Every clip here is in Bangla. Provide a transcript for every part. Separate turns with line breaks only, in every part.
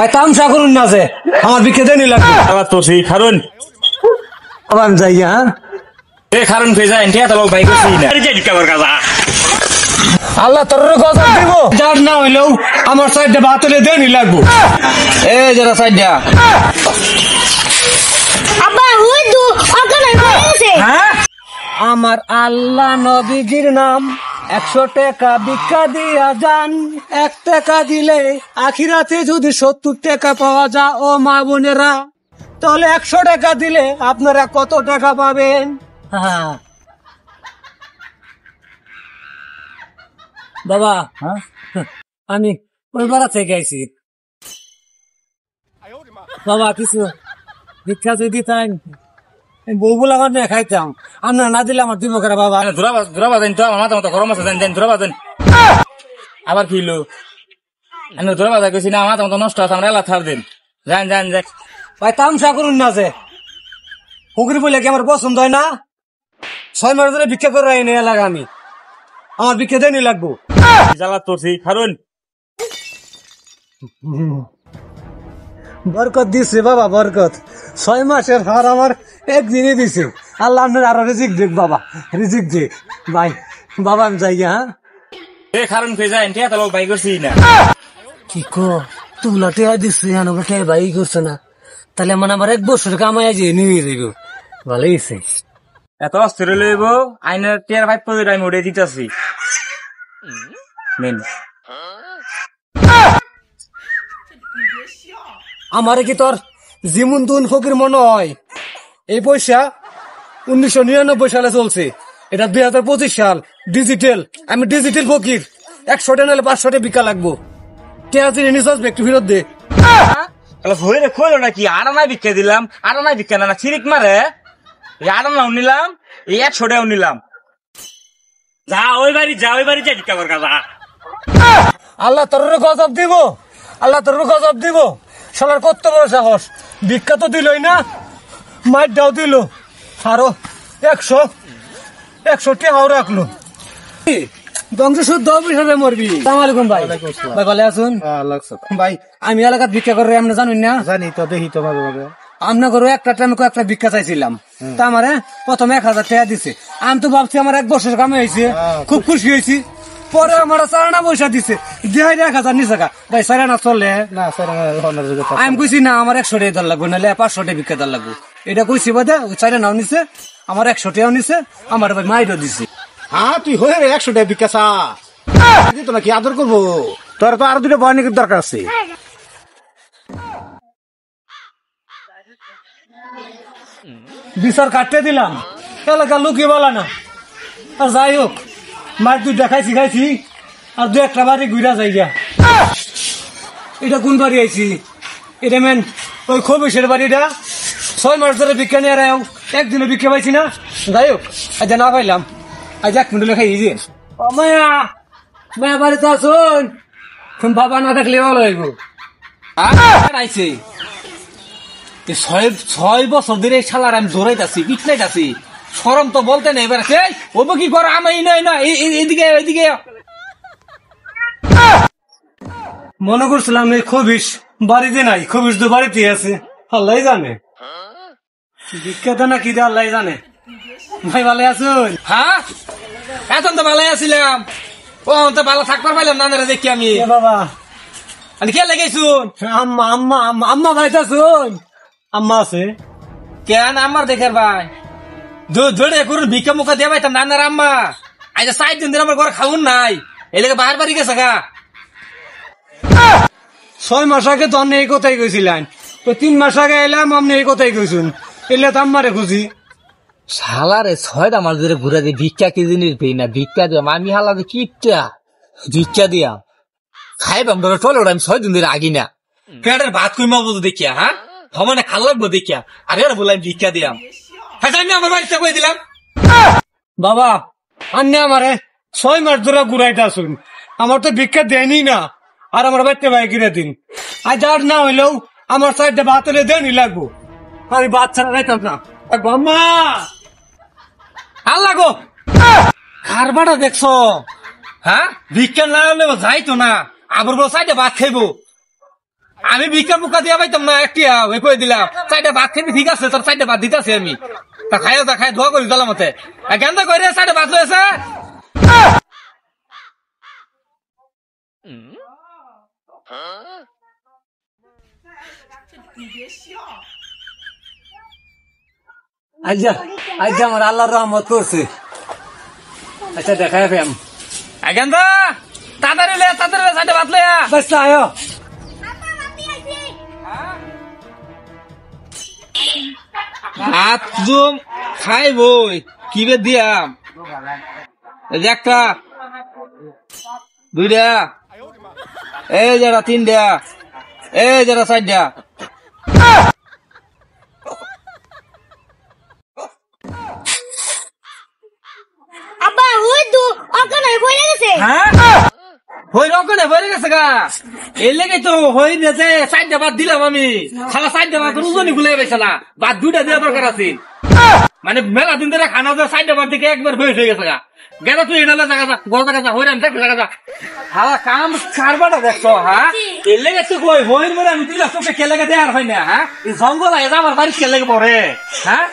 ভাই তামসা করুন না যে আমার বিকে দেনি লাগবে
তো সেই কারণ
আমি যাই হ্যাঁ
এ কারণ ফে যায় এন্টিয়া তো ভাই কইছি না আরে যাই কাবার কাজা
আল্লাহ তোর গজব দিব যার না হইলেও আমার সাইডে বাতলে দেনি লাগবে
এ যারা সাইডা
আব্বা ওই তো ওখানে হয়েছে
হ্যাঁ আমার আল্লাহ নবীজির নাম 100 টাকা ভিক্ষা দিয়া যান 1 টাকা দিলে আখিরাতে যদি 70 টাকা পাওয়া যায় ও মা বোনেরা তাহলে 100 টাকা দিলে আপনারা কত টাকা পাবেন হ্যাঁ বাবা হ্যাঁ আমি ওই পাড়া থেকে আইছি বাবা কিছু ভিক্ষা যদি তাই বউগুলো আমার নিয়ে খাইতাম আমরা না দিলে আমার দিব করে বাবা
ধরা দেন তো আমার মাথা মতো গরম আছে দেন ধরা দেন আবার কিলো আমি ধরা বাজা কইছি না আমার মাথা মতো নষ্ট আছে আমরা এলা ছাড় দেন যান যান যান
ভাই তামসা করুন না যে পুকুরি বলে কি আমার পছন্দ হয় না 6 মাস ধরে ভিক্ষা করে রাখি এলাকা আমি আমার ভিক্ষা দেনি লাগবো
জ্বালা তোরছি কারণ
বরকত দিছে বাবা বরকত 6 মাসের হার আমার একদিনই দিছে আল্লাহ আপনার আরো রিজিক দেখ বাবা রিজিক দেখ ভাই বাবা আমি যাই হ্যাঁ
এ কারণ ফে যায় এন্টিয়া তো ভাই কইছি না
কি কো তুলা টেয়া দিচ্ছে আমরা টেয়া ভাই করছে না তাহলে মানে আমার 1 বছর কামাই যে নিয়ে যাইব ভালোই আছে
এত অস্থির লইব আইনের টিয়ার 5 পজিট আমি উড়ে দিতেছি মেন
আমারে কি তোর জিমুন তুন ফকির মনে হয় এই পয়সা 1999 সালে চলছে এটা 2025 সাল ডিজিটাল আমি ডিজিটাল ফকির 100 টাকা নাহলে 500 টাকা বিকা লাগবো টেয়া দিনে নিছস একটু ফেরত দে
তাহলে হইরে কইলো নাকি আড়ানা ভিক্ষা দিলাম আড়ানা ভিক্ষা না চিরিক মারে এই আড়ানাও নিলাম এই 100 টাকাও নিলাম যা ওই বাড়ি যাই ভিক্ষা কর কাজা
আল্লাহ তোর গজব দিব আল্লাহ তোর গজব দিব শালার কত বড় সাহস ভিক্ষা তো দিলই না মার দাও দিল আরো 100 টাকাও রাখলো ধ্বংস শুদ্ধ বিষয়ে মরবি আসসালামু আলাইকুম ভাই ভাই ভালো আছেন ভাই আমি এলাকার ভিক্ষা করে আপনি জানেন না
জানি তো দেখি তো মাঝে মাঝে
আপনার ঘরে একটা টাইমে একটা ভিক্ষা চাইছিলাম তা আমারে প্রথমে 1000 টাকা দিছে আমি তো ভাবছি আমার 1 বছর কামে হয়েছে খুব খুশি হয়েছি পরে আমার 4 আনা পয়সা দিছে 1000 নিছে ভাই 4 আনা চলে
না স্যার
আমি কইছি না আমার 100 টাকা দর লাগবে নাহলে 500 টাকা ভিক্ষা দর লাগবে এটা কইছি বাদে 4 আনাও নিছে আমার 100 টাকাও নিছে আমার ভাই মাইরও দিছে
হ্যাঁ তুই হয়ে 100 টাকা বিকাশ তো নাকি আদর করবো তোর তো আরো 2টা বয়নিকের দরকার আছে
বিচার কাটতে দিলাম এলাকা লুকিয়ে বলা না আর যাই হোক মাছ 2টা খাইছি আর 2-1টা বাড়ি ঘুরা যাই গা এটা কোন বাড়ি আইছি এটা মেন ওই খবিসের বাড়িটা 6 মাস ধরে ভিক্ষা নিয়ে রাও একদিনও ভিক্ষা পাইছি না যাই হোক আজ না পাইলাম আজ 1 মিনিট লেখাই যে ও মায়া মায়া বাড়িতে আসুন বাবা না থাকলে ভালো হইব আইছে 6 বছর ধরে শালার আমি দৌড়াইতাছি পিছলাইতাছি শরম তো বলতে নেই এবার ও কি করে আমি না এদিকে মনে করছিলাম এই খবিস বাড়িতে নাই খবিস তো বাড়িতে আছে আল্লাহ জানে বিখ্যাত না কি আল্লাহ জানে ভাই ভালো আছুন
হ্যাঁ এখন তো ভালো আছিলাম ও তো ভালো থাকবার পাইলাম না দেখি আমি
বাবা
আমি কে লাগাইছুন
আম্মা ভাই আছুন আম্মা আছে
কেন আমার দেখার ভাই ধরে করুন ভিক্ষা মুখা দিয়ে পাইতাম নানার আম্মা আজ 4 দিন আমার ঘরে খাউন নাই এই লেগে বাহার বাড়ি গেছে গা
6 মাস আগে তো আপনি এই কথাই কইছিলেন তো 3 মাস আগে এলাম আপনি এই কথাই কইছুন এলে তো আম্মারে খুঁজি
শালারে 6টা মাস ধরে ঘুরে দিয়ে ভিক্ষা কি জিনিস পেই না ভিক্ষা দিলাম আমি হালাতে কিটা ভিক্ষা দিয়া খাইবাম ধরে চলে ওটা আমি 6 দিন ধরে আগি না
পেটের ভাত কইমা বলতো দেখিয়া হ্যাঁ ভবনে খাল লাগবো দেখিয়া আরে বললাম ভিক্ষা দিলাম হ্যাঁ আমি আমার বাড়িতে কই দিলাম
বাবা আন্নে আমারে 6 মাস ধরে ঘুরাইতে আসুন আমার তো ভিক্ষা দেয়নি না আর আমার বাড়িতে ভাই কিনে দিন আজ আর না হইলেও আমার সাইডে ভাত হলে দেনি লাগবো আমি ভাত ছাড়া রাইতাম না আম্মা
আল্লাহ গো কারবাটা দেখছো হ্যাঁ ভিক্ষা না হলে যাইতো না আবার বলো সাইডে ভাত খাইবো
আমি ভিক্ষা মুখা দিয়া পাইতাম না একটিয়া ওই কই দিলাম 4টা ভাত খেবি ঠিক আছে তোর 4টা ভাত দিতাছি আমি তা খাইও তা খাই দোয়া করি দিলাম মতে কেন তো কইরে 4টা ভাত লইছে আচ্ছা আচ্ছা আমার আল্লাহর রহমত করছে আচ্ছা দেখাই ফেম আগান্দা তাড়াতাড়ি লে 4টা ভাত লয়া
বাচ্চা আয়ো
ভাত জুম খাইবই কিবে দিয়াম এই যে একটা 2টা এই যারা 3টা এই যারা 4টা
আব্বা ওই তো ওখানে বলে গেছে
হ্যাঁ হই রকনে ভরে গেছে গা এই লেগে তো হই যে 4টা ভাত দিলাম আমি সারা 4টা ভাত রুজনি গুলে বেছালা ভাত 2টা দেওয়া দরকার আছে মানে মেলা দিন ধরে খানা যে 4টা ভাত থেকে একবার হয়ে গেছে গা গেলা তুই এনালে জায়গা যা গোল জায়গা যা হইরাম দেখ জায়গা যা হালা কাম কারবাটা দেখছো হ্যাঁ এই লেগে তো কই হইর মরে আমি দিলা তোকে কে লাগে দেয়ার হয় না হ্যাঁ এই জঙ্গল আয় আমার বাড়ি কে লাগে পড়ে হ্যাঁ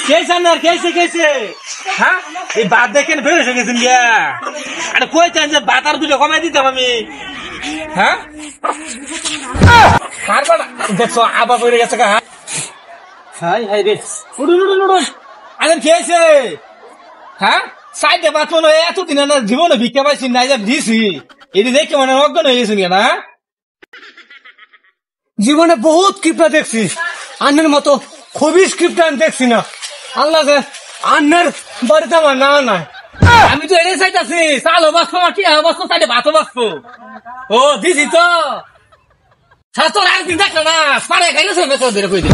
কেছে না কেছে হ্যাঁ এই ভাত দেখেন বের হয়ে গেছেন গিয়া আরে কই চান যে ভাত আর 2টা কমাই দিতাম আমি হ্যাঁ কারবাটা দেখছো আবার হয়ে গেছে গা হাই হাই রে উড়ুন আরে কেছে হ্যাঁ 4টা ভাত মনে এতদিন না জীবনে ভিক্ষা পাইছি না যা দিছি এটি দেখে মানে অজ্ঞান হয়ে গেছে না
জীবনে বহুত কিপটা দেখছি আন্নের মতো খুবই স্ক্রিপ্ট আমি দেখছি না আল্লাহ যে আন্নের বাড়িতে আমার না নাই
আমি তো এনে চাইতাছি চালও বাঁচবো কি বাঁচবো 4টা ভাতও বাঁচবো ও দিছি তো ছাত্র একদিন দেখলো না পারে খাইলে সে মেসো ধরে কই দিই